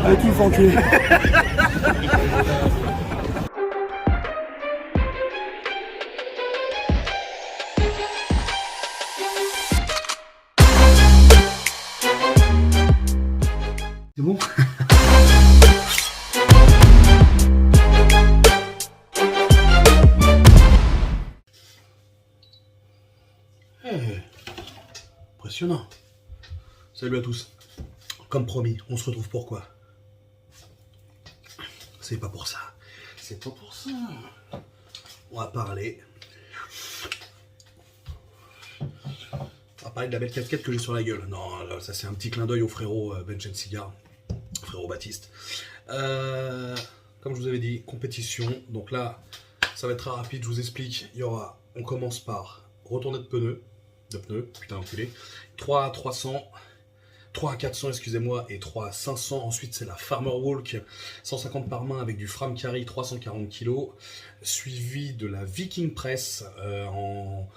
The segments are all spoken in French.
Allez, tu me fais enculer. C'est bon? Impressionnant. Salut à tous. Comme promis, on se retrouve pour quoi? C'est pas pour ça. C'est pas pour ça. On va parler. On va parler de la belle casquette que j'ai sur la gueule. Non, là, ça c'est un petit clin d'œil au frérot Bench Cigar, frérot Baptiste. Comme je vous avais dit, compétition. Donc là, ça va être très rapide. Je vous explique. On commence par retourner de pneus. Putain enculé. 3 à 300. 3 à 400, excusez-moi, et 3 à 500. Ensuite, c'est la Farmer Walk, 150 par main avec du Fram Carry, 340 kg. Suivi de la Viking Press en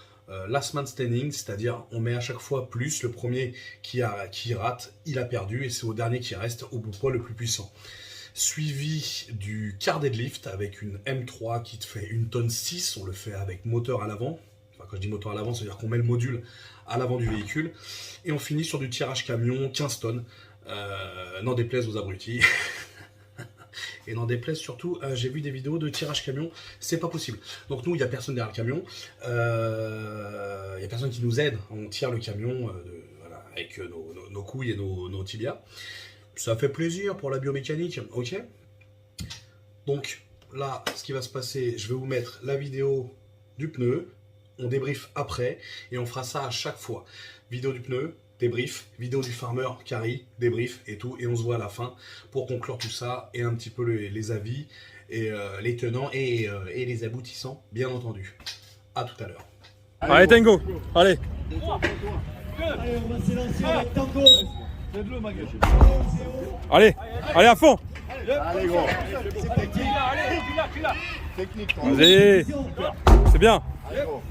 Last Man Standing, c'est-à-dire on met à chaque fois plus. Le premier qui rate, il a perdu, et c'est au dernier qui reste au poids le plus puissant. Suivi du car deadlift avec une M3 qui te fait 1 tonne 6. On le fait avec moteur à l'avant. Enfin, quand je dis moteur à l'avant, c'est-à-dire qu'on met le module à l'avant du véhicule. Et on finit sur du tirage camion, 15 tonnes. N'en déplaise aux abrutis. Et n'en déplaise surtout, j'ai vu des vidéos de tirage camion, c'est pas possible. Donc nous, il n'y a personne derrière le camion. Il n'y a personne qui nous aide. On tire le camion voilà, avec nos couilles et nos tibias. Ça fait plaisir pour la biomécanique, ok? Donc là, ce qui va se passer, je vais vous mettre la vidéo du pneu. On débrief après et on fera ça à chaque fois. Vidéo du pneu, débrief, vidéo du farmer, carry, débrief et tout. Et on se voit à la fin pour conclure tout ça et un petit peu les avis et les tenants et les aboutissants, bien entendu. À tout à l'heure. Allez, Tango, allez. Allez, on va s'élancer avec Tango. Allez, allez à fond. Allez gros. Technique. Vas-y. C'est bien. Allez gros.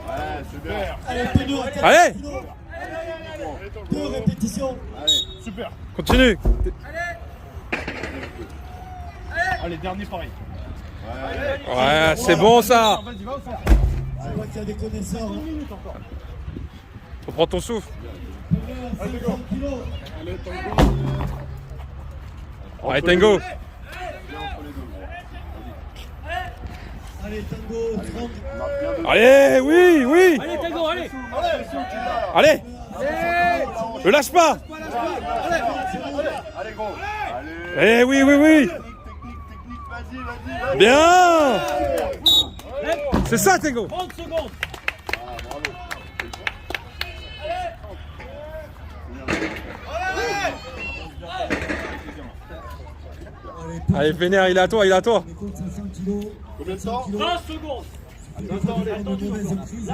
Ouais, super. Allez, Tango, Allez. 2 répétitions. Allez. Super. Continue. Allez, dernier pareil. Ouais, c'est bon ça. Vas-y, va au centre. Je vois qu'il y a des connaisseurs. 1 minute encore. Faut prendre ton souffle. 500 kilos. Allez, Tango. Allez, Tango, 30. Allez, oui, oui. Allez, Tango, allez. Allez. Ne lâche pas. Allez gros. Allez. Eh oui, oui, oui. Technique. Vas-y. Bien. C'est ça, Tango. 30 secondes. Allez, Vénère, il est à toi, il est à toi. Les comptes 500 kilos. Combien de temps 20 secondes. Attends, une mauvaise prise.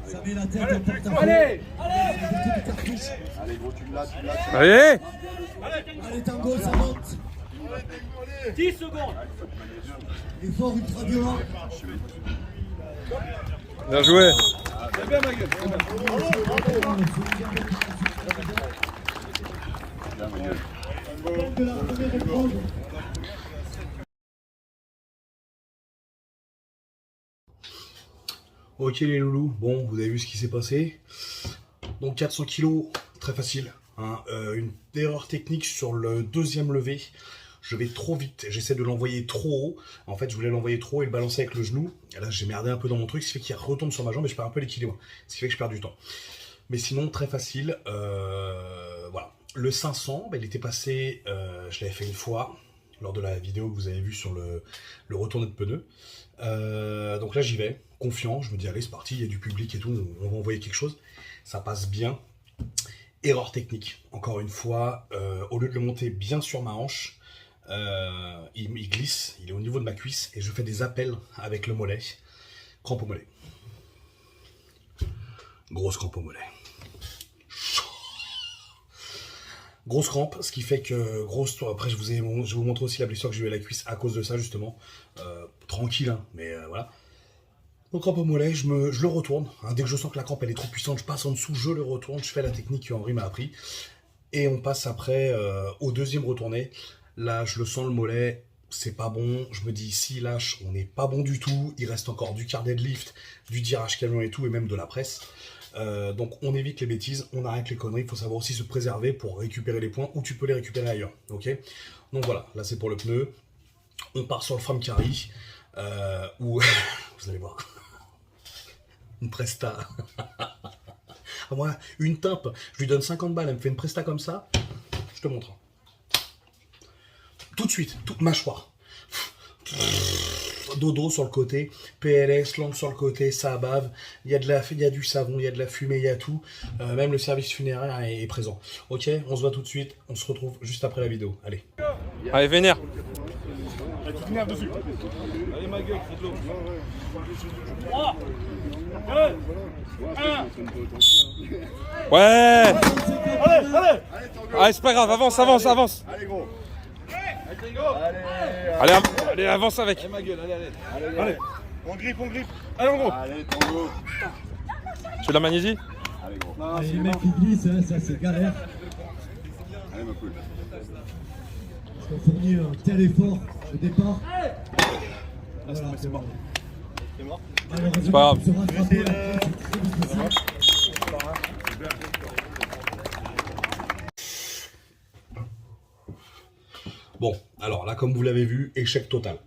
Ça met la tête en porte-à-faux. Allez. Beaucoup de cartouches. Allez gros, tu me lâches. Allez. Allez, Tango, ça monte. 10 secondes. Effort ultra violent. Bien joué. De la première épreuve. Ok les loulous, bon vous avez vu ce qui s'est passé. Donc 400 kg, très facile. Hein. Une erreur technique sur le deuxième levé. Je vais trop vite, j'essaie de l'envoyer trop haut. En fait je voulais l'envoyer trop haut et le balancer avec le genou. Et là j'ai merdé un peu dans mon truc, ce qui fait qu'il retombe sur ma jambe et je perds un peu l'équilibre. Ce qui fait que je perds du temps. Mais sinon très facile, voilà. Le 500, il était passé, je l'avais fait une fois, lors de la vidéo que vous avez vue sur le retourné de pneus. Donc là j'y vais, confiant, je me dis allez c'est parti, il y a du public et tout, on va envoyer quelque chose. Ça passe bien. Erreur technique, encore une fois, au lieu de le monter bien sur ma hanche, il glisse, il est au niveau de ma cuisse et je fais des appels avec le mollet. Crampe au mollet. Grosse crampe au mollet. Grosse crampe, ce qui fait que après je vais vous montrer aussi la blessure que j'ai eu à la cuisse à cause de ça justement. Tranquille, hein, mais voilà. Donc crampe au mollet, je le retourne. Hein, dès que je sens que la crampe elle est trop puissante, je passe en dessous, je le retourne, je fais la technique que Henri m'a appris. Et on passe après au deuxième retourné. Là, je le sens le mollet, c'est pas bon. Je me dis, s'il lâche, on n'est pas bon du tout. Il reste encore du car deadlift, du tirage camion et tout, et même de la presse. Donc on évite les bêtises, on arrête les conneries. Il faut savoir aussi se préserver pour récupérer les points, ou tu peux les récupérer ailleurs. Ok. Donc voilà, là c'est pour le pneu. On part sur le frame carry, où vous allez voir, une presta. Moi, une timpe, je lui donne 50 balles, elle me fait une presta comme ça, je te montre. Tout de suite, toute mâchoire. Dodo sur le côté, PLS, langue sur le côté, ça bave, il y a du savon, il y a de la fumée, il y a tout. Même le service funéraire est présent. Ok, on se voit tout de suite, on se retrouve juste après la vidéo. Allez. Allez, vénère. Tu t'énerves dessus. Allez, ma gueule, fais de l'eau. 3, 2, 1. Ouais. Allez, allez. Allez, c'est pas grave, avance, avance, avance. Allez, gros. Allez, allez, avance avec. Allez, ma gueule, allez. Allez. On grippe, on grippe. Allez, en gros. Allez, Tango. Tu veux la magnésie? Allez, gros. Ah, les mecs qui glissent, hein, ça c'est galère. Allez, ma poule. Parce qu'on fournit un tel effort au départ. Voilà, c'est bon. C'est mort. C'est pas grave. Se rattraper après, c'est très difficile. Bon, alors là, comme vous l'avez vu, échec total.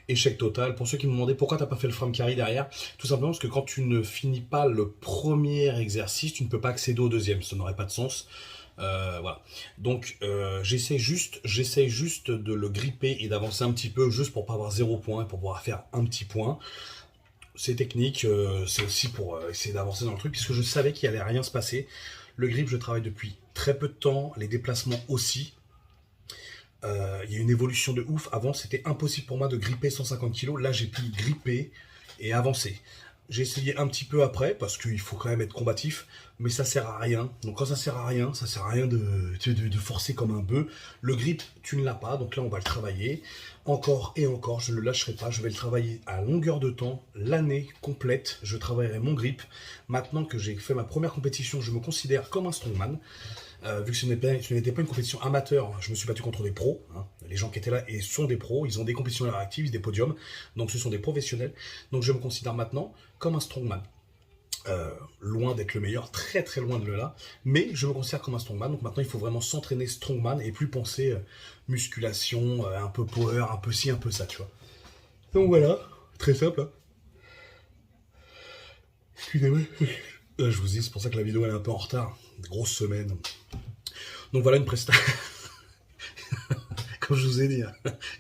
Échec total. Pour ceux qui me demandaient pourquoi tu n'as pas fait le frame carry derrière, tout simplement parce que quand tu ne finis pas le premier exercice, tu ne peux pas accéder au deuxième. Ça n'aurait pas de sens. Voilà. Donc, j'essaie juste de le gripper et d'avancer un petit peu, juste pour pas avoir 0 point et pour pouvoir faire un petit point. C'est technique, c'est aussi pour essayer d'avancer dans le truc, puisque je savais qu'il allait rien se passer. Le grip, je travaille depuis très peu de temps, les déplacements aussi. Il y a une évolution de ouf. Avant, c'était impossible pour moi de gripper 150 kg. Là, j'ai pu gripper et avancer. J'ai essayé un petit peu après, parce qu'il faut quand même être combatif, mais ça sert à rien. Donc quand ça sert à rien de forcer comme un bœuf. Le grip, tu ne l'as pas, donc là on va le travailler. Encore et encore, je ne le lâcherai pas. Je vais le travailler à longueur de temps, l'année complète. Je travaillerai mon grip. Maintenant que j'ai fait ma première compétition, je me considère comme un strongman. Vu que ce n'était pas une compétition amateur, je me suis battu contre des pros. Hein. Les gens qui étaient là et sont des pros, ils ont des compétitions à leur actif, des podiums, donc ce sont des professionnels. Donc je me considère maintenant comme un strongman. Loin d'être le meilleur, très très loin de là, mais je me considère comme un strongman. Donc maintenant il faut vraiment s'entraîner strongman et plus penser musculation, un peu power, un peu ci, un peu ça, tu vois. Donc voilà, très simple. Hein. Excusez-moi. Je vous dis, c'est pour ça que la vidéo elle est un peu en retard. Grosse semaine. Donc voilà une presta. Comme je vous ai dit,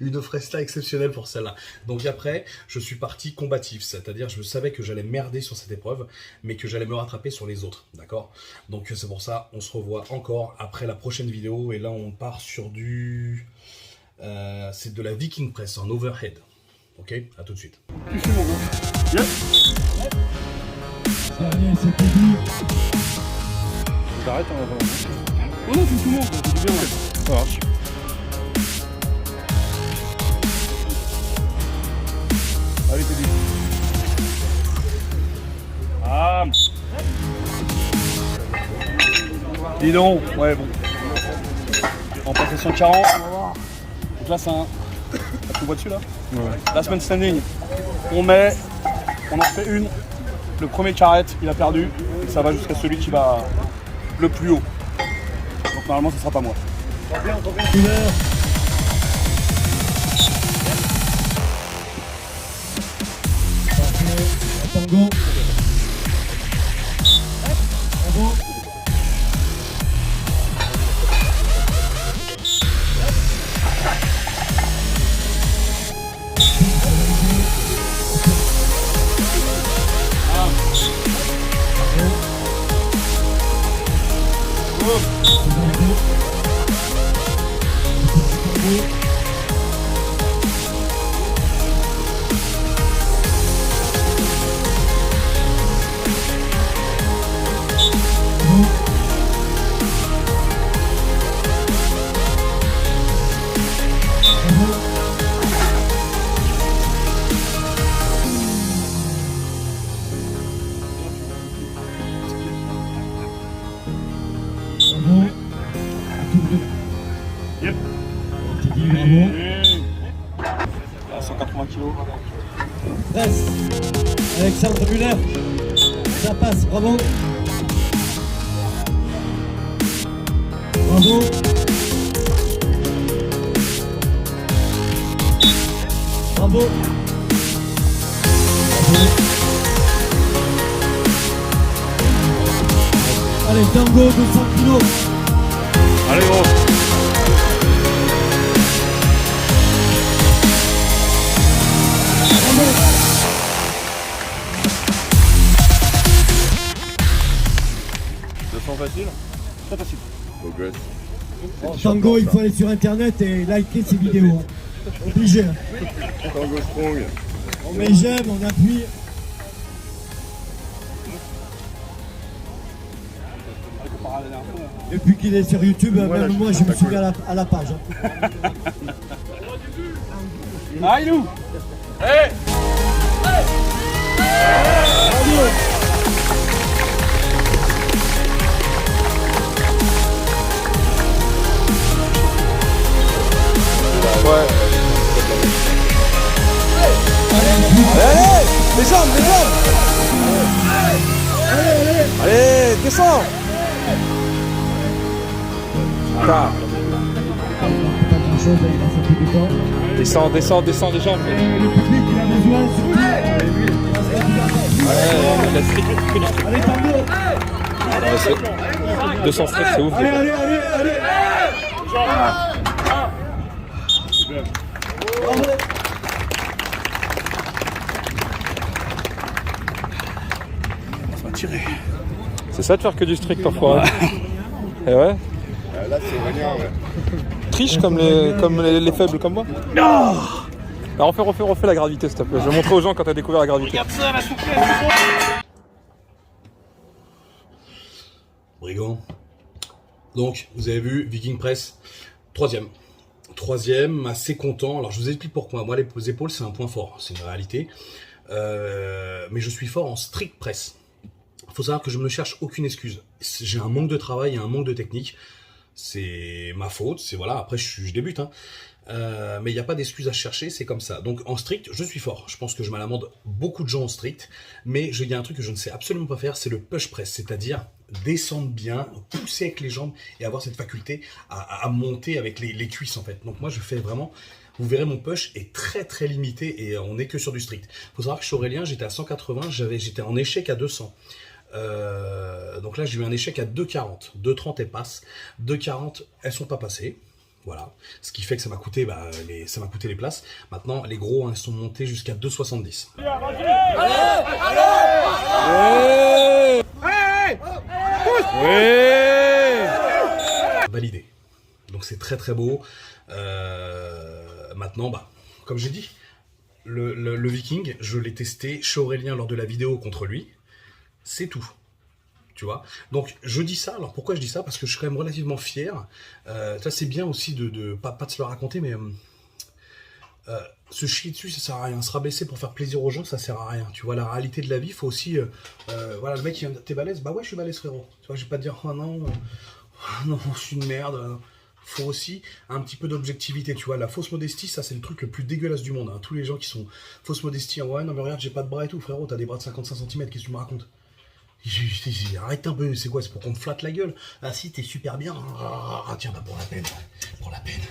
une presta exceptionnelle pour celle-là. Donc après, je suis parti combatif. C'est-à-dire, je savais que j'allais merder sur cette épreuve, mais que j'allais me rattraper sur les autres. D'accord? Donc c'est pour ça, on se revoit encore après la prochaine vidéo. Et là, on part sur du... c'est de la Viking Press en overhead. Ok? À tout de suite. Dernier, c'est fini. T'arrêtes, on va pas. Oh non, tout le monde, c'est du bien. Ça marche. Allez, t'es dit. Ah. Dis donc, ouais, bon. On passe à 140. Donc là, c'est un. Tu vois dessus là? Ouais. La semaine standing, on en fait une. Le premier qui arrête, il a perdu. Et ça va jusqu'à celui qui va le plus haut. Donc normalement, ce sera pas moi. Tango. Bravo. Bravo. À 180 kg. Presse. Alexandre Muller. Ça passe, bravo. Bravo. Bravo. Bravo. Allez, Tango, 200 kilos. Allez, gros. Facile. Très facile. Tango, il faut aller sur internet et liker ses vidéos. Obligé. Hein. Tango strong. On met j'aime, on appuie. Depuis qu'il est sur YouTube, même moi je me suis mis à la page. Hein. Aïlou. Ouais. Allez, les jambes, les jambes. Allez, descends. Ah. Pas grand chose, il a fait plus de temps. Descends, descends, descends les jambes. Le public il a besoin surtout. Ouais, la strict, que du strict. Allez Tango. Ouais, c'est- 200 strict, c'est ouf. Allez, allez, allez, allez. Bravo. Ça va tirer. C'est ça de faire que du strict parfois. Et ouais. Là, c'est rien. Ouais. Triche comme les faibles comme moi. Non. Alors refais la gravité s'il te plaît. Je vais montrer aux gens quand t'as découvert la gravité. Brigand. Donc, vous avez vu, Viking Press, troisième, assez content. Alors, je vous explique pourquoi. Moi, les épaules, c'est un point fort, c'est une réalité. Mais je suis fort en strict press. Il faut savoir que je ne me cherche aucune excuse. J'ai un manque de travail et un manque de technique. C'est ma faute, c'est voilà, après je débute. Hein. Mais il n'y a pas d'excuse à chercher, c'est comme ça. Donc en strict, je suis fort. Je pense que je m'amende beaucoup de gens en strict. Mais il y a un truc que je ne sais absolument pas faire, c'est le push press. C'est-à-dire descendre bien, pousser avec les jambes et avoir cette faculté à monter avec les cuisses en fait. Donc moi je fais vraiment... Vous verrez mon push est très très limité et on n'est que sur du strict. Il faut savoir que chez Aurélien, j'étais à 180, j'étais en échec à 200. Donc là j'ai eu un échec à 2,40. 2,30 elles passent. 2,40 elles sont pas passées. Voilà. Ce qui fait que ça m'a coûté, les places. Maintenant les gros elles sont montés jusqu'à 2,70. Validé. Donc c'est très très beau. Maintenant, comme j'ai dit, le Viking, je l'ai testé chez Aurélien lors de la vidéo contre lui. C'est tout. Tu vois. Donc je dis ça. Alors pourquoi je dis ça? Parce que je suis quand même relativement fier. Ça c'est bien aussi de pas de se le raconter, mais se chier dessus, ça sert à rien. Se rabaisser pour faire plaisir aux gens, ça sert à rien. Tu vois, la réalité de la vie, il faut aussi... voilà, le mec il vient t'es balèze? Bah ouais, je suis balèze frérot. Tu vois, je vais pas te dire, oh non, je suis une merde. Faut aussi un petit peu d'objectivité, tu vois. La fausse modestie, ça c'est le truc le plus dégueulasse du monde. Hein. Tous les gens qui sont fausse modestie, ouais, non mais regarde, j'ai pas de bras et tout, frérot, t'as des bras de 55 cm, qu'est-ce que tu me racontes? Arrête un peu, c'est quoi? C'est pour qu'on te flatte la gueule? Ah si, t'es super bien. Ah, tiens, pour la peine. Pour la peine.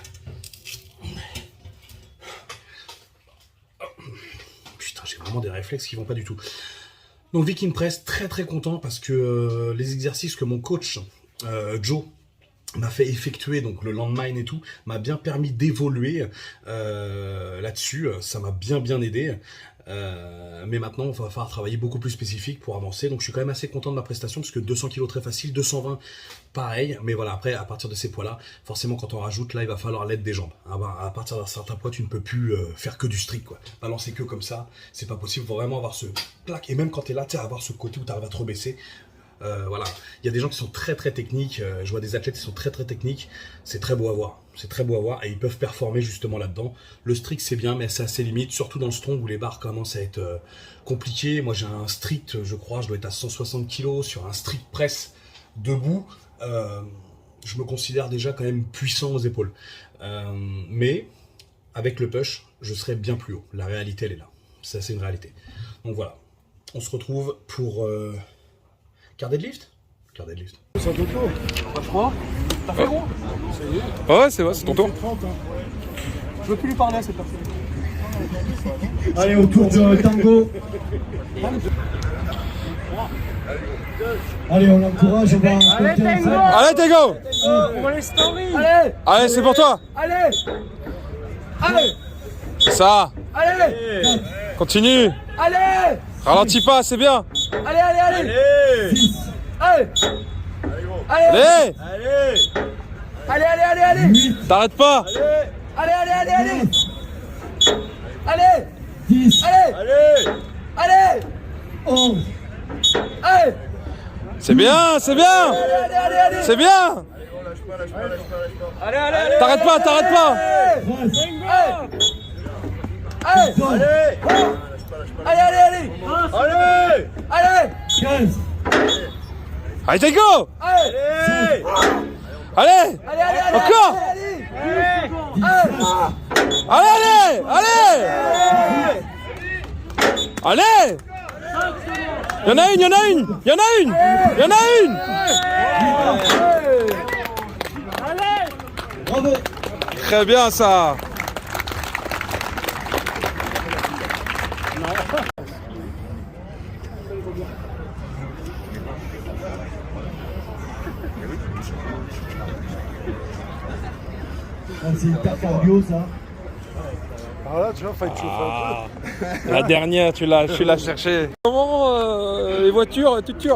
Putain, j'ai vraiment des réflexes qui vont pas du tout. Donc Viking Press, très très content parce que les exercices que mon coach, Joe, m'a fait effectuer, donc le landmine et tout, m'a bien permis d'évoluer là-dessus, ça m'a bien aidé. Mais maintenant, il va falloir travailler beaucoup plus spécifique pour avancer. Donc je suis quand même assez content de ma prestation, parce que 200 kg très facile, 220 pareil. Mais voilà, après, à partir de ces poids-là, forcément quand on rajoute, là, il va falloir l'aide des jambes. À partir d'un certain poids, tu ne peux plus faire que du strict, quoi. Balancer que comme ça, c'est pas possible. Il faut vraiment avoir ce clac. Et même quand tu es là, tu sais, avoir ce côté où tu arrives à te rebaisser. Voilà, il y a des gens qui sont très techniques, je vois des athlètes qui sont très techniques, c'est très beau à voir, et ils peuvent performer justement là-dedans. Le strict c'est bien, mais c'est à ses limites, surtout dans le strong où les barres commencent à être compliquées. Moi j'ai un strict, je crois, je dois être à 160 kg sur un strict press debout, je me considère déjà quand même puissant aux épaules. Mais avec le push, je serai bien plus haut. La réalité, elle est là. Ça, c'est une réalité. Donc voilà. On se retrouve pour car deadlift. Car deadlift. C'est ton tour. Pas froid. T'as fait gros. Ouais, c'est vrai, c'est ton tour. Je veux plus lui parler à cette personne. Allez, autour de Tango. Allez, on l'encourage, on va compter ensemble. Allez, Tego. Pour les stories. Allez, c'est pour toi. Allez. Allez. Ça. Allez. Continue. Allez. Ralentis pas, c'est bien. Allez, allez, allez. Allez. Allez. Allez, allez, allez, allez. T'arrêtes pas. Allez, allez, allez, allez. Allez. 10, Allez. Allez. 11, Allez. C'est bien, c'est bien. Allez, allez, allez. C'est bien. Allez, allez, allez. T'arrêtes pas, t'arrêtes pas. 13, Allez. 14, Allez, allez, allez. Allez. Allez. 15, Allez, Tego. Allez. Allez. Allez, allez, allez. Encore. Allez. Allez, allez. Allez. Y'en a une, y'en a une. Y'en a une. Y'en a une. bravo. Très bien ça. Ah, c'est hyper cardio, ça. Alors là, tu vois, fallait chauffer un peu. La dernière, tu l'as cherché. Comment les voitures, tu te tues.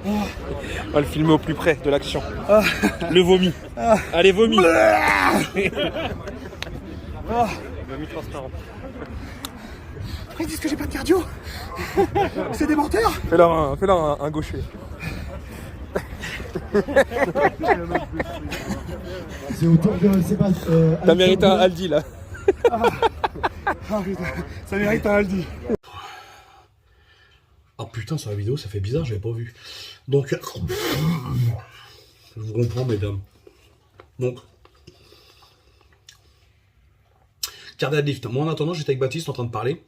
On va le filmer au plus près de l'action. Le vomi. Allez, vomi. Vomi transparent. Après, ils disent que j'ai pas de cardio. C'est des menteurs. Fais-leur un gaucher. C'est autour de Sébastien. T'as mérité un Aldi là. Ah putain, ça mérite un Aldi. Ah putain, sur la vidéo, ça fait bizarre, j'avais pas vu. Donc, je vous comprends, mesdames. Donc, car deadlift. Moi, en attendant, j'étais avec Baptiste en train de parler.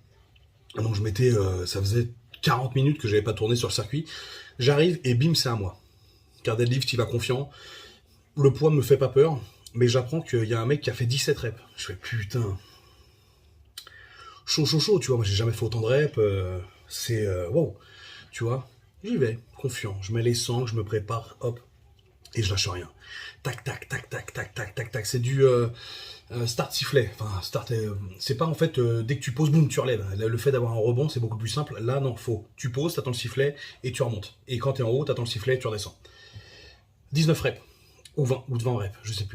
Donc, je m'étais, ça faisait 40 minutes que j'avais pas tourné sur le circuit. J'arrive et bim, c'est à moi. Car deadlift, il va confiant. Le poids me fait pas peur, mais j'apprends qu'il y a un mec qui a fait 17 reps. Je fais putain. Chaud, tu vois. Moi, j'ai jamais fait autant de reps. C'est wow, tu vois. J'y vais, confiant. Je mets les sangles, je me prépare, hop, et je lâche rien. Tac, tac, tac, tac, tac, tac, tac, tac. C'est du start sifflet. Enfin, start. C'est pas en fait dès que tu poses, boum, tu relèves. Le fait d'avoir un rebond, c'est beaucoup plus simple. Là, non, faut. Tu poses, t'attends le sifflet et tu remontes. Et quand t'es en haut, t'attends le sifflet et tu redescends. 19 reps. Ou 20 reps, je sais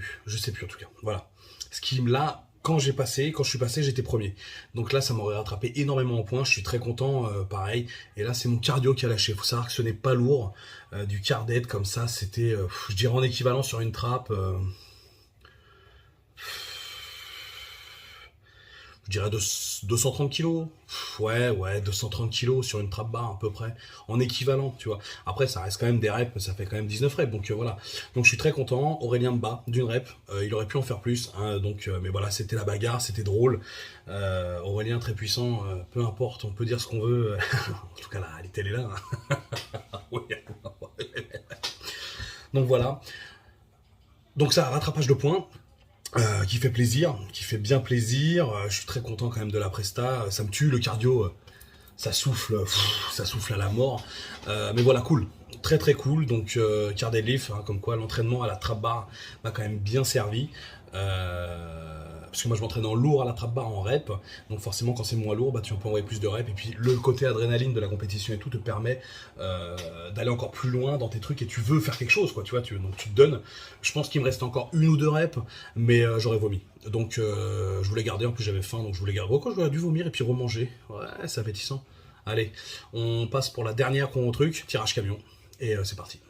plus en tout cas. Voilà. Ce qui là, quand je suis passé, j'étais premier. Donc là, ça m'aurait rattrapé énormément en points. Je suis très content, pareil. Et là, c'est mon cardio qui a lâché. Il faut savoir que ce n'est pas lourd. Du car dead comme ça, c'était, je dirais en équivalent sur une trappe. Je dirais 230 kilos. Ouais, 230 kilos sur une trappe barre à peu près. En équivalent, tu vois. Après, ça reste quand même des reps, ça fait quand même 19 reps. Donc voilà. Donc je suis très content. Aurélien me bat d'une rep. Il aurait pu en faire plus. Hein, donc, mais voilà, c'était la bagarre, c'était drôle. Aurélien très puissant, peu importe, on peut dire ce qu'on veut. En tout cas, la réalité, elle est là. Donc voilà. Donc ça, rattrapage de points. Qui fait plaisir, qui fait bien plaisir. Je suis très content quand même de la presta. Ça me tue, le cardio, ça souffle à la mort. Mais voilà, cool, très très cool. Donc car deadlift, hein, comme quoi l'entraînement à la trap bar m'a quand même bien servi. Parce que moi je m'entraîne en lourd à la trap bar en rep, donc forcément quand c'est moins lourd, bah, tu peux envoyer plus de reps, et puis le côté adrénaline de la compétition et tout te permet d'aller encore plus loin dans tes trucs, et tu veux faire quelque chose, quoi, tu vois, donc tu te donnes. Je pense qu'il me reste encore 1 ou 2 reps, mais j'aurais vomi, donc je voulais garder, en plus j'avais faim, donc je voulais garder. Pourquoi j'aurais dû vomir et puis remanger? Ouais, c'est appétissant. Allez, on passe pour la dernière truc, tirage camion, et c'est parti.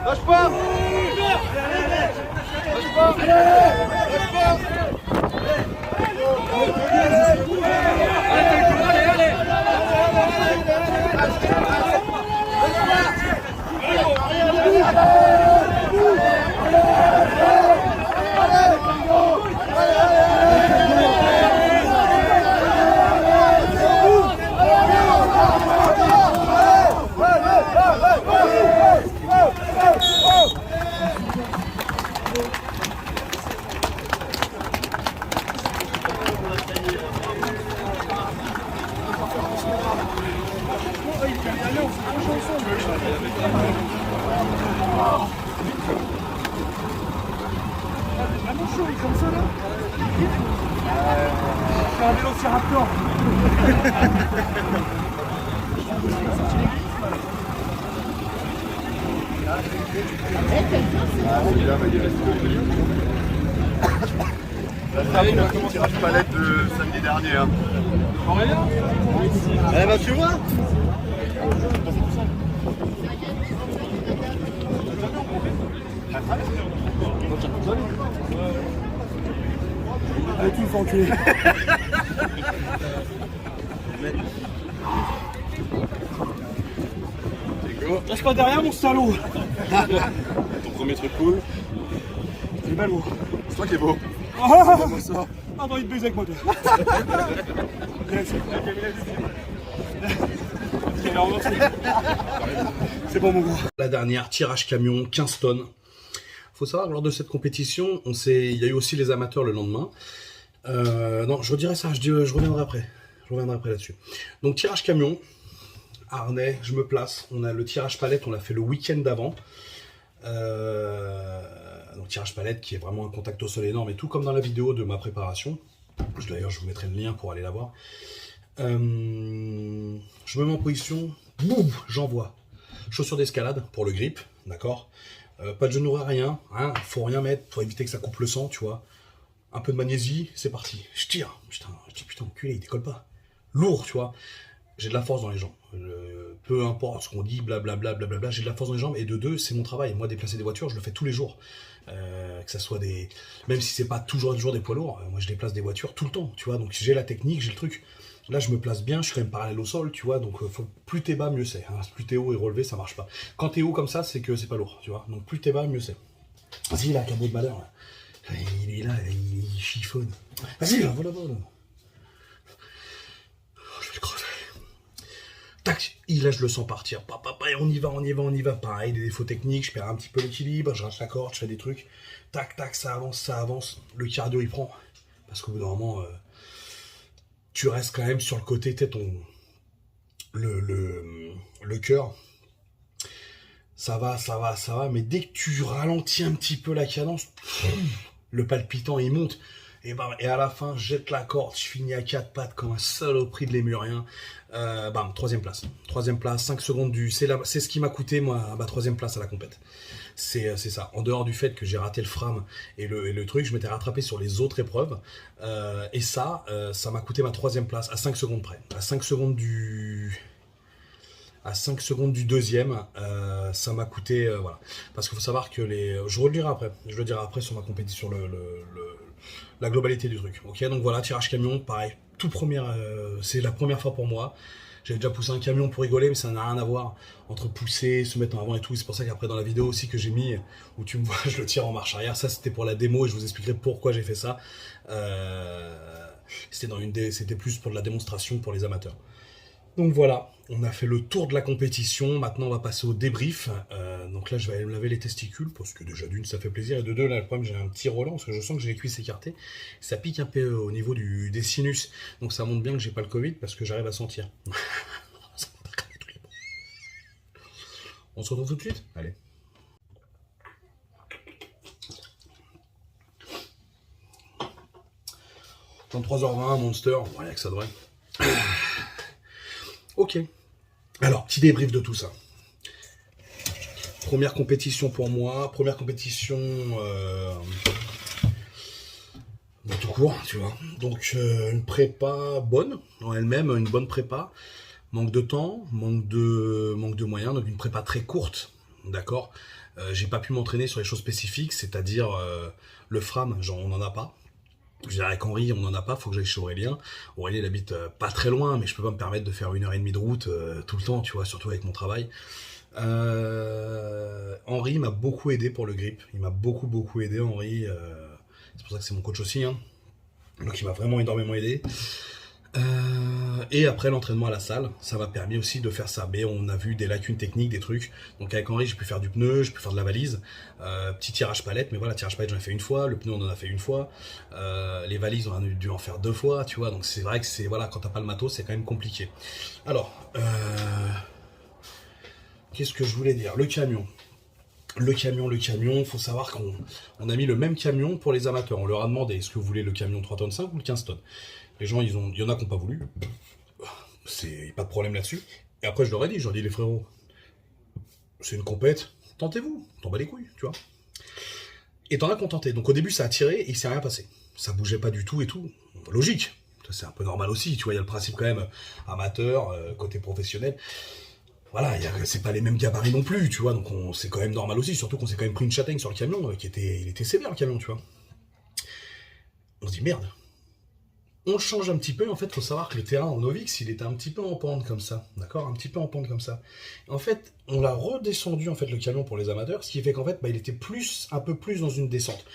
C'est un vélociraptor. Tirage palette de samedi dernier. Hein. Eh ben tu vois. Allez, tu me fais enculer. Reste pas derrière mon salaud. Ton premier truc cool. C'est ballot. C'est toi qui es beau. Ah, non, il te baise avec moi, toi. C'est bon, mon gros. La dernière, tirage camion, 15 tonnes. Faut savoir que lors de cette compétition, il y a eu aussi les amateurs le lendemain. Non, je redirai ça, je reviendrai après. Je reviendrai après là-dessus. Donc, tirage camion, harnais, je me place. On a le tirage palette, on l'a fait le week-end d'avant. Donc, tirage palette qui est vraiment un contact au sol énorme et tout, comme dans la vidéo de ma préparation. D'ailleurs, je vous mettrai le lien pour aller la voir. Je me mets en position, boum, j'envoie. Chaussures d'escalade pour le grip, d'accord. Pas de genoux, rien, hein, faut rien mettre pour éviter que ça coupe le sang, tu vois. Un peu de magnésie, c'est parti. Je tire, putain, enculé, il décolle pas. Lourd, tu vois. J'ai de la force dans les jambes. Peu importe ce qu'on dit, blablabla, j'ai de la force dans les jambes. Et de deux, c'est mon travail. Moi, déplacer des voitures, je le fais tous les jours. Que ça soit des... Même si c'est pas toujours des poids lourds, moi je déplace des voitures tout le temps, tu vois. Donc j'ai la technique, j'ai le truc. Là, je me place bien, je suis quand même parallèle au sol, tu vois. Donc plus t'es bas, mieux c'est. Hein. Plus t'es haut et relevé, ça marche pas. Quand t'es haut comme ça, c'est que c'est pas lourd, tu vois. Donc plus t'es bas, mieux c'est. Vas-y, là, cabot de malheur, là. Il est là, il chiffonne. Vas-y, là, voilà. Je vais le crever. Tac, là je le sens partir. Et on y va. Pareil, des défauts techniques, je perds un petit peu l'équilibre, je rate la corde, je fais des trucs. Tac, ça avance. Le cardio il prend. Parce qu'au bout d'un moment, tu restes quand même sur le côté, t'es le cœur. Ça va, mais dès que tu ralentis un petit peu la cadence, le palpitant il monte. Et à la fin, je jette la corde, je finis à 4 pattes comme un saloperie de lémurien. Troisième place, 5 secondes c'est ce qui m'a coûté, moi, ma troisième place à la compète. C'est ça. En dehors du fait que j'ai raté le FRAM et le truc, je m'étais rattrapé sur les autres épreuves. Et ça m'a coûté ma troisième place à 5 secondes près. À 5 secondes du deuxième, ça m'a coûté, voilà. Parce qu'il faut savoir que je le dirai après sur ma compétition, la globalité du truc. Ok, donc voilà, tirage camion, pareil, c'est la première fois pour moi. J'avais déjà poussé un camion pour rigoler, mais ça n'a rien à voir entre pousser, se mettre en avant et tout. C'est pour ça qu'après dans la vidéo aussi que j'ai mis, où tu me vois, je le tire en marche arrière. Ça c'était pour la démo et je vous expliquerai pourquoi j'ai fait ça. C'était plus pour de la démonstration pour les amateurs. Donc voilà, on a fait le tour de la compétition. Maintenant, on va passer au débrief. Donc là, je vais aller me laver les testicules parce que déjà d'une, ça fait plaisir. Et de deux, là, le problème, j'ai un petit relent parce que je sens que j'ai les cuisses écartées. Ça pique un peu au niveau des sinus. Donc ça montre bien que j'ai pas le Covid parce que j'arrive à sentir. On se retrouve tout de suite. Allez. « 23h20, Monster. Voilà que ça devrait. Ok. Alors, petit débrief de tout ça. Première compétition pour moi. Première compétition tout court, tu vois. Donc, une prépa bonne en elle-même, une bonne prépa. Manque de temps, manque de moyens. Donc, une prépa très courte. d'accord. J'ai pas pu m'entraîner sur les choses spécifiques, c'est-à-dire le FRAM, genre on n'en a pas. Je dirais avec Henri, on n'en a pas, faut que j'aille chez Aurélien. Aurélien, il habite pas très loin, mais je peux pas me permettre de faire 1h30 de route tout le temps, tu vois, surtout avec mon travail. Henri m'a beaucoup aidé pour le grip. Il m'a beaucoup aidé, Henri. C'est pour ça que c'est mon coach aussi, hein. Donc il m'a vraiment énormément aidé. Et après l'entraînement à la salle, ça m'a permis aussi de faire ça. Mais on a vu des lacunes techniques, des trucs. Donc avec Henri, j'ai pu faire du pneu, j'ai pu faire de la valise. Petit tirage palette, mais voilà, tirage palette, j'en ai fait une fois. Le pneu, on en a fait une fois. Les valises, on a dû en faire 2 fois, tu vois. Donc c'est vrai que c'est, voilà, quand t'as pas le matos, c'est quand même compliqué. Alors, qu'est-ce que je voulais dire? Le camion, faut savoir qu'on a mis le même camion pour les amateurs. On leur a demandé, est-ce que vous voulez le camion 3 tonnes 5 ou le 15 tonnes? Les gens, il y en a qui n'ont pas voulu. C'est pas de problème là-dessus. Et après, je leur ai dit, les frérots, c'est une compète, tentez-vous, t'en bats les couilles, tu vois. Et t'en as qu'on tentait. Donc au début, ça a tiré et il s'est rien passé. Ça bougeait pas du tout et tout. Logique. C'est un peu normal aussi, tu vois, il y a le principe quand même amateur, côté professionnel. Voilà, c'est pas les mêmes gabarits non plus, tu vois, donc c'est quand même normal aussi, surtout qu'on s'est quand même pris une châtaigne sur le camion, il était sévère le camion, tu vois. On se dit merde. On change un petit peu, en fait, faut savoir que le terrain en Novix, il était un petit peu en pente comme ça, d'accord, un petit peu en pente comme ça. En fait, on l'a redescendu, en fait, le camion pour les amateurs, ce qui fait qu'en fait, il était un peu plus dans une descente.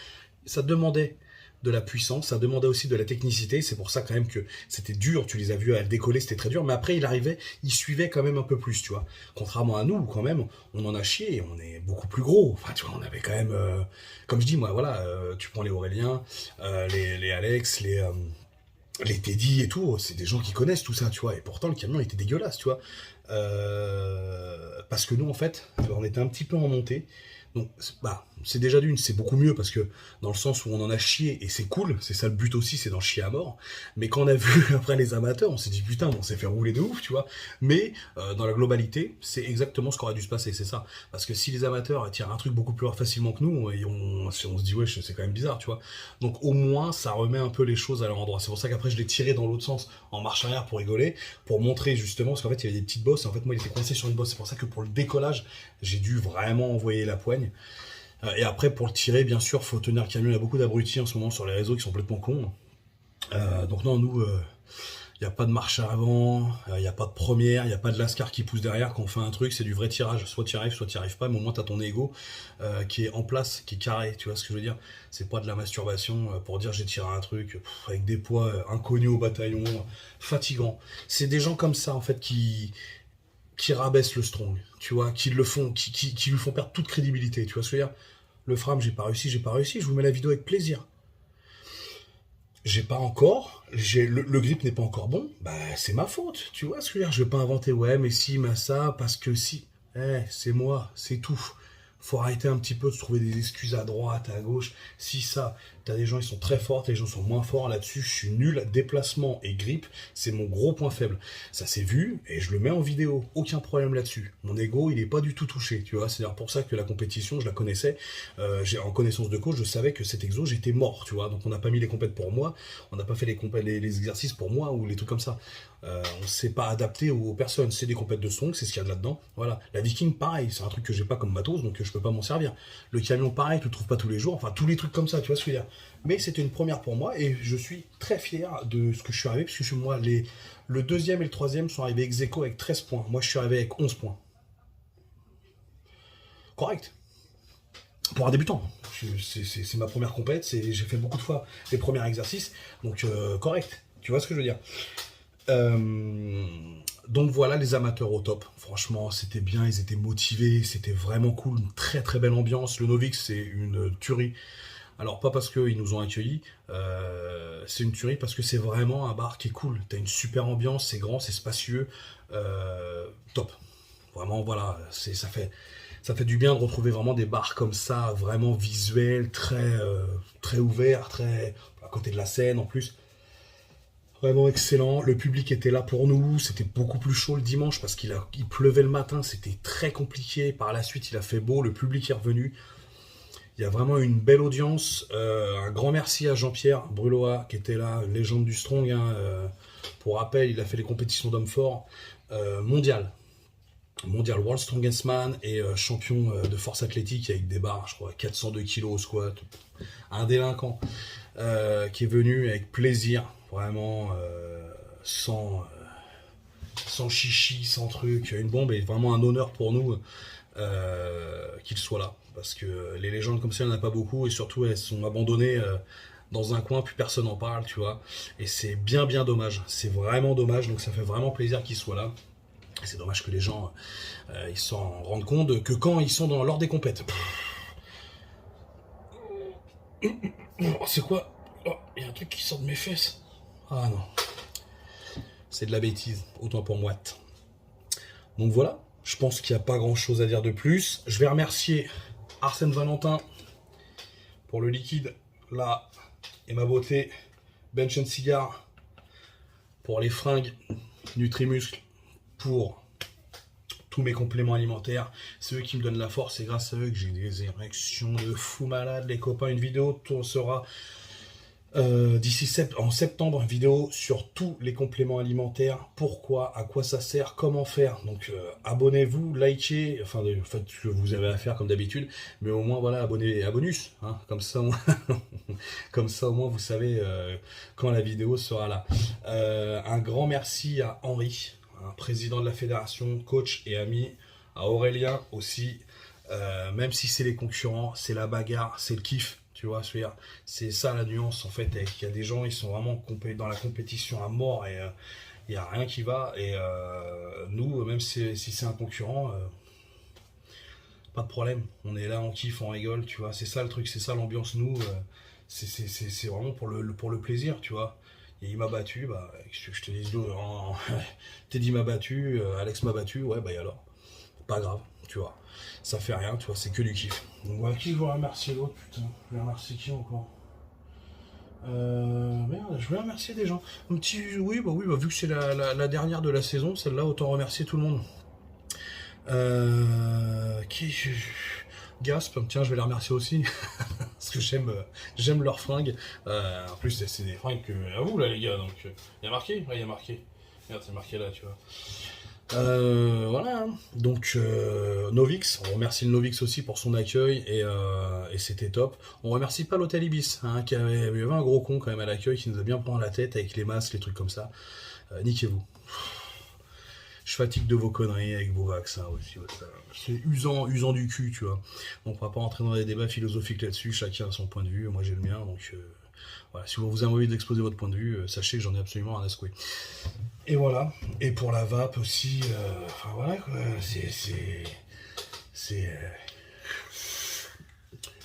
Ça demandait de la puissance, ça demandait aussi de la technicité, c'est pour ça quand même que c'était dur, tu les as vus à décoller, c'était très dur, mais après il suivait quand même un peu plus, tu vois. Contrairement à nous, quand même, on en a chié, on est beaucoup plus gros, enfin tu vois, on avait quand même, comme je dis moi, voilà, tu prends les Auréliens, les Alex, les Teddy et tout, c'est des gens qui connaissent tout ça, tu vois, et pourtant le camion était dégueulasse, tu vois, parce que nous en fait, on était un petit peu en montée. Donc, c'est déjà c'est beaucoup mieux parce que dans le sens où on en a chié et c'est cool, c'est ça le but aussi, c'est d'en chier à mort. Mais quand on a vu après les amateurs, on s'est dit putain, on s'est fait rouler de ouf, tu vois. Mais dans la globalité, c'est exactement ce qu'aurait dû se passer, c'est ça. Parce que si les amateurs tirent un truc beaucoup plus facilement que nous, et on se dit ouais, c'est quand même bizarre, tu vois. Donc au moins, ça remet un peu les choses à leur endroit. C'est pour ça qu'après je l'ai tiré dans l'autre sens, en marche arrière pour rigoler, pour montrer justement, parce qu'en fait il y avait des petites bosses, et en fait moi il était coincé sur une bosse. C'est pour ça que pour le décollage, j'ai dû vraiment envoyer la poigne. Et après, pour le tirer, bien sûr, faut tenir le camion. Il y a beaucoup d'abrutis en ce moment sur les réseaux qui sont complètement cons. Donc non, nous, il n'y a pas de marche avant, il n'y a pas de première, il n'y a pas de lascar qui pousse derrière. Quand on fait un truc, c'est du vrai tirage. Soit tu y arrives, soit tu n'y arrives pas, mais au moins tu as ton ego qui est en place, qui est carré. Tu vois ce que je veux dire? C'est pas de la masturbation pour dire j'ai tiré un truc avec des poids inconnus au bataillon, fatigant. C'est des gens comme ça, en fait, qui rabaissent le strong, tu vois, qui lui font perdre toute crédibilité, tu vois ce que je veux dire? Le FRAM, j'ai pas réussi, je vous mets la vidéo avec plaisir. J'ai pas encore, le grip n'est pas encore bon, c'est ma faute, tu vois ce que je veux dire? Je vais pas inventer, ouais, mais si, mais ça, parce que si. C'est moi, c'est tout. Faut arrêter un petit peu de se trouver des excuses à droite, à gauche. Si ça, t'as des gens qui sont très forts, les gens sont moins forts là-dessus. Je suis nul. Déplacement et grip, c'est mon gros point faible. Ça s'est vu et je le mets en vidéo. Aucun problème là-dessus. Mon ego, il est pas du tout touché. Tu vois, c'est d'ailleurs pour ça que la compétition, je la connaissais. En connaissance de coach, je savais que cet exo, j'étais mort. Tu vois, donc on n'a pas mis les compètes pour moi. On n'a pas fait les exercices pour moi ou les trucs comme ça. On ne s'est pas adapté aux personnes. C'est des compètes de strong, c'est ce qu'il y a de là-dedans. Voilà. La Viking, pareil, c'est un truc que j'ai pas comme matos, donc je peux pas m'en servir. Le camion, pareil, tu le trouves pas tous les jours. Enfin, tous les trucs comme ça, tu vois ce que je veux dire. Mais c'était une première pour moi et je suis très fier de ce que je suis arrivé, parce que moi, le deuxième et le troisième sont arrivés ex aequo avec 13 points. Moi, je suis arrivé avec 11 points. Correct. Pour un débutant. C'est ma première compète, j'ai fait beaucoup de fois les premiers exercices, donc correct. Tu vois ce que je veux dire. Donc voilà, les amateurs au top. Franchement, c'était bien, ils étaient motivés, c'était vraiment cool, une très très belle ambiance. Le Novix, c'est une tuerie. Alors pas parce qu'ils nous ont accueillis, c'est une tuerie parce que c'est vraiment un bar qui est cool. T'as une super ambiance, c'est grand, c'est spacieux, top. Vraiment, voilà, ça fait du bien de retrouver vraiment des bars comme ça, vraiment visuels, très ouverts, très à côté de la scène en plus. Vraiment excellent, le public était là pour nous, c'était beaucoup plus chaud le dimanche parce qu'il pleuvait le matin, c'était très compliqué, par la suite il a fait beau, le public est revenu, il y a vraiment une belle audience, un grand merci à Jean-Pierre Bruloa qui était là, légende du strong, hein, pour rappel il a fait les compétitions d'hommes forts mondiales, mondial World Strongest Man et champion de force athlétique avec des barres, je crois 402 kilos au squat. Un délinquant qui est venu avec plaisir, vraiment sans chichi, sans truc, une bombe, et vraiment un honneur pour nous qu'il soit là. Parce que les légendes comme ça, il n'y en a pas beaucoup, et surtout elles sont abandonnées dans un coin, plus personne n'en parle, tu vois. Et c'est bien dommage, c'est vraiment dommage, donc ça fait vraiment plaisir qu'il soit là. C'est dommage que les gens ils s'en rendent compte que quand ils sont lors des compètes. C'est quoi? Oh, il y a un truc qui sort de mes fesses. Ah non. C'est de la bêtise, autant pour moi. Donc voilà, je pense qu'il n'y a pas grand chose à dire de plus. Je vais remercier Arsène Valentin pour le liquide, là, et ma beauté, Bench & Cigar pour les fringues, Nutrimuscle pour tous mes compléments alimentaires. C'est eux qui me donnent la force, et grâce à eux que j'ai des érections de fou malade, les copains. Une vidéo sera d'ici en septembre, une vidéo sur tous les compléments alimentaires, pourquoi, à quoi ça sert, comment faire. Donc abonnez-vous, likez, enfin faites ce que vous avez à faire comme d'habitude, mais au moins voilà, abonnez à bonus, hein, comme ça au moins vous savez quand la vidéo sera là. Un grand merci à Henri, président de la fédération, coach et ami, à Aurélien aussi, même si c'est les concurrents, c'est la bagarre, c'est le kiff. Tu vois, c'est ça la nuance en fait. Il y a des gens, ils sont vraiment dans la compétition à mort, et il n'y a rien qui va. Et nous, même si c'est un concurrent, pas de problème. On est là, on kiffe, on rigole, tu vois. C'est ça le truc, c'est ça l'ambiance. Nous, c'est vraiment pour le plaisir, tu vois. Et il m'a battu, bah, je te dis, Teddy m'a battu, Alex m'a battu, ouais, bah et alors, pas grave, tu vois. Ça fait rien, tu vois, c'est que du kiff. Donc voilà, qui je vais remercier l'autre, putain. Je vais remercier qui encore? Merde, je vais remercier des gens. Un petit, oui, bah, vu que c'est la dernière de la saison, celle-là, autant remercier tout le monde. Gasp, tiens, je vais les remercier aussi. Parce que j'aime leurs fringues. En plus, c'est des fringues à vous, là, les gars. Donc, il y a marqué? Ouais, il y a marqué. Regarde, c'est marqué là, tu vois. Voilà, donc Novix, on remercie le Novix aussi pour son accueil, et c'était top. On remercie pas l'hôtel Ibis, hein, il y avait un gros con quand même à l'accueil qui nous a bien pris la tête avec les masques, les trucs comme ça. Niquez-vous. Je fatigue de vos conneries avec vos vaccins aussi. C'est usant du cul, tu vois. On ne va pas rentrer dans des débats philosophiques là-dessus, chacun a son point de vue, moi j'ai le mien, donc voilà, si vous avez envie d'exposer votre point de vue, sachez que j'en ai absolument rien à secouer. Et voilà, et pour la vape aussi, enfin voilà quoi, c'est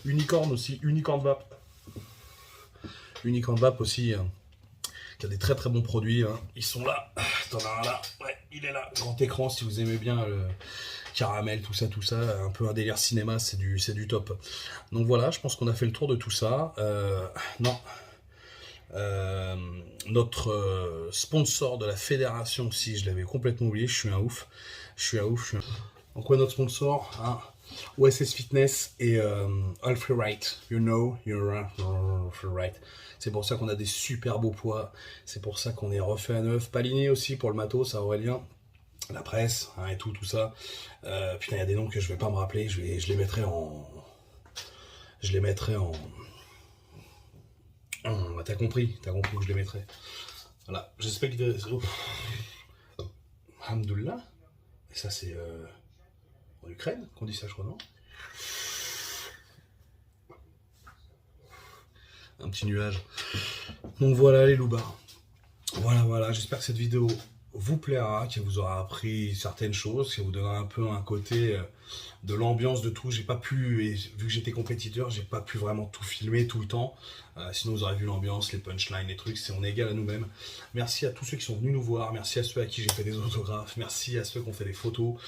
Unicorn aussi, Unicorn Vape. Unicorn Vape aussi, qui a des très bons produits, hein. Ils sont là, t'en as un là, ouais, il est là, grand écran si vous aimez bien le caramel, tout ça, un peu un délire cinéma, c'est du top. Donc voilà, je pense qu'on a fait le tour de tout ça. Non. Notre sponsor de la fédération aussi, je l'avais complètement oublié, je suis un ouf. Donc ouais, notre sponsor, hein, OSS Fitness et All Free Right, you're free right. C'est pour ça qu'on a des super beaux poids, c'est pour ça qu'on est refait à neuf. Palini aussi pour le matos, à Aurélien, la presse, hein, et tout ça. Putain, il y a des noms que je vais pas me rappeler, je les mettrai en... T'as compris que je les mettrai. Voilà, j'espère que... Alhamdoulilah. Et ça c'est en Ukraine qu'on dit ça, je crois, non? Un petit nuage. Donc voilà les loupards. Voilà, j'espère que cette vidéo vous plaira, qu'elle vous aura appris certaines choses, qu'elle vous donnera un peu un côté de l'ambiance de tout. J'ai pas pu, et vu que j'étais compétiteur, j'ai pas pu vraiment tout filmer tout le temps. Sinon vous aurez vu l'ambiance, les punchlines, les trucs, on est égal à nous-mêmes. Merci à tous ceux qui sont venus nous voir, merci à ceux à qui j'ai fait des autographes, merci à ceux qui ont fait des photos.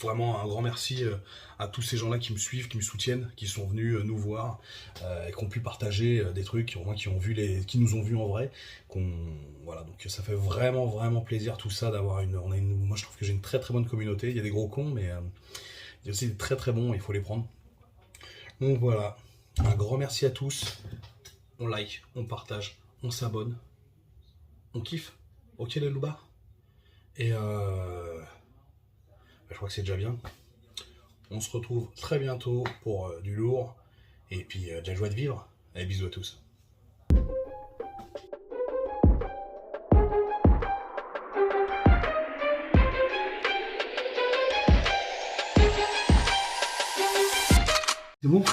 Vraiment un grand merci à tous ces gens-là qui me suivent, qui me soutiennent, qui sont venus nous voir et qui ont pu partager des trucs, au moins qui nous ont vus en vrai. Voilà, donc ça fait vraiment plaisir tout ça d'avoir moi je trouve que j'ai une très bonne communauté. Il y a des gros cons, mais il y a aussi des très bons, il faut les prendre. Donc voilà, un grand merci à tous. On like, on partage, on s'abonne, on kiffe. Ok les loupards? Et je crois que c'est déjà bien. On se retrouve très bientôt pour du lourd. Et puis de la joie de vivre. Allez, bisous à tous. C'est bon?